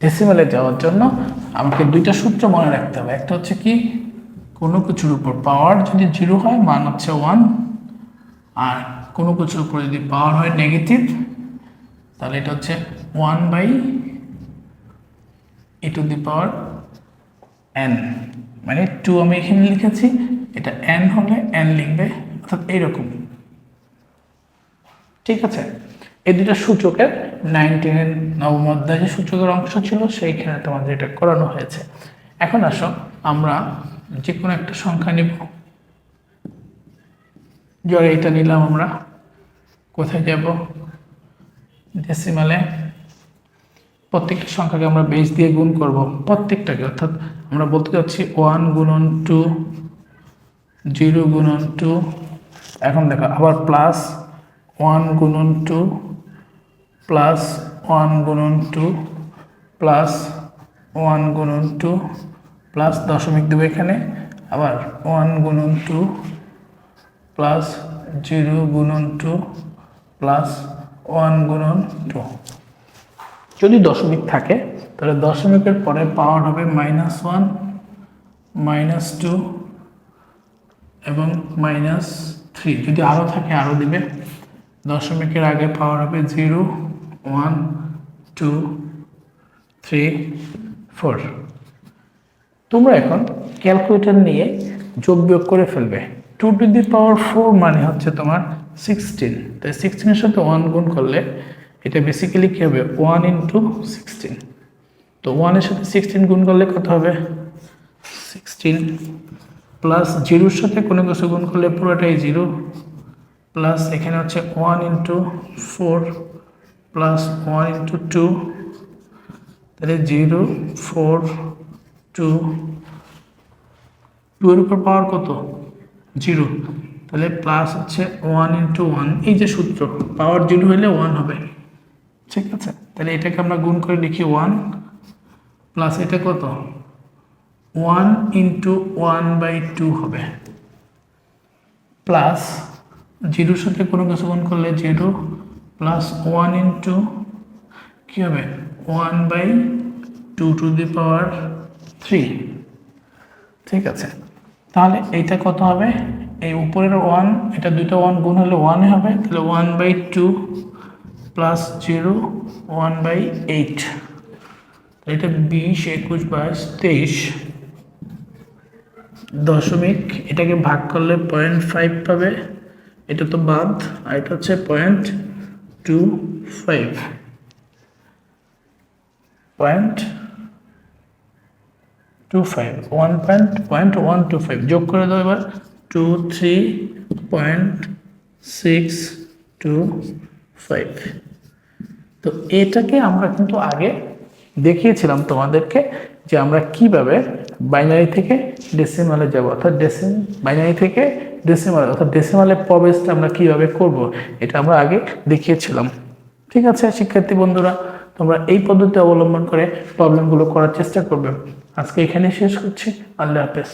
ডেসিমালে যাওয়ার জন্য আমাকে দুইটা সূত্র মনে রাখতে হবে। একটা হচ্ছে কি, কোনো কিছুর উপর পাওয়ার যদি 0 হয় মান হচ্ছে 1, আর কোনো কিছুর উপর যদি পাওয়ার হয় নেগেটিভ তাহলে এটা হচ্ছে 1/e⁻n, মানে 2 আমি এখানে লিখেছি, এটা n হলে n লিখবে, অর্থাৎ এইরকম। ঠিক আছে, এই দুটা সূচকের 19 নবম অধ্যায়ে যে সূচকের অংশ ছিল সেইখানে তোমাদের এটা করানো হয়েছে। এখন আসো আমরা যে কোনো একটা সংখ্যা নিব, ধরো এটা নিলাম আমরা, কোথায় যাব, ডেসিমালে। প্রত্যেকটা সংখ্যাকে আমরা বেস দিয়ে গুণ করব, প্রত্যেকটাকে, অর্থাৎ আমরা বলতে চাচ্ছি 1 গুণন 2, 0 গুণন 2, এখন দেখো আবার প্লাস 1 গুণন 2, প্লাস 1 গুণন 2, প্লাস 1 গুণন 2, প্লাস দশমিক দেবো এখানে, আবার 1 গুণন 2, প্লাস 0 গুণন 2, প্লাস 1 গুণন 2। যদি দশমিক থাকে তাহলে দশমিকের পরে পাওয়ার হবে -1, -2 এবং -3। যদি আরও থাকে আরও দিবে। দশমিকের আগে পাওয়ার হবে 0, 1, 2, 3, 4। তোমরা এখন ক্যালকুলেটর নিয়ে যোগ বিয়োগ করে ফেলবে। 2⁴ মানে হচ্ছে তোমার 16, তাই 16-এর সাথে 1 গুণ করলে এটা বেসিক্যালি কী হবে, 1 × 16। তো 1-এর সাথে 16 গুণ করলে কত হবে, 16, প্লাস 0-র সাথে কোনো কিছু গুণ করলে পুরোটাই 0, প্লাস এখানে হচ্ছে 1 × 4, প্লাস 1 × 2, তাহলে 0, 4, 2, 2 এর উপর পাওয়ার কত, 0, তাহলে প্লাস হচ্ছে 1 × 1, এই যে সূত্র, পাওয়ার 0 হলে 1 হবে। ঠিক আছে, তাহলে এটাকে আমরা গুণ করে লিখি 1, প্লাস এটা কত, 1 × 1/2 হবে, প্লাস 0-র সাথে কোনো কিছু গুণ করলে 0, প্লাস 1 × কী হবে, 1/2⁻3। ঠিক আছে, তাহলে এইটা কত হবে, এই উপরের 1, এটা দুইটা 1 গুণ হলে 1 হবে, তাহলে 1/2 প্লাস 0, 1/8। এটা 20, 21, 22, 23 দশমিক, এটাকে ভাগ করলে 0.5 পাবে, এটা তো বাদ, আর এটা হচ্ছে 0.25, 1.125 যোগ করে দাও এবার, 23.625। তো এটাকে আমরা কিন্তু আগে দেখিয়েছিলাম তোমাদেরকে যে আমরা কিভাবে বাইনারি থেকে ডেসিমালে যাব, অর্থাৎ বাইনারি থেকে ডেসিমালে, অর্থাৎ ডেসিমালে প্রবেশটা আমরা কিভাবে করব, এটা আমরা আগে দেখিয়েছিলাম। ঠিক আছে শিক্ষার্থী বন্ধুরা, তোমরা এই পদ্ধতি অবলম্বন করে প্রবলেমগুলো করার চেষ্টা করবে। আজকে এখানে শেষ করছি, আল্লাহ হাফেজ।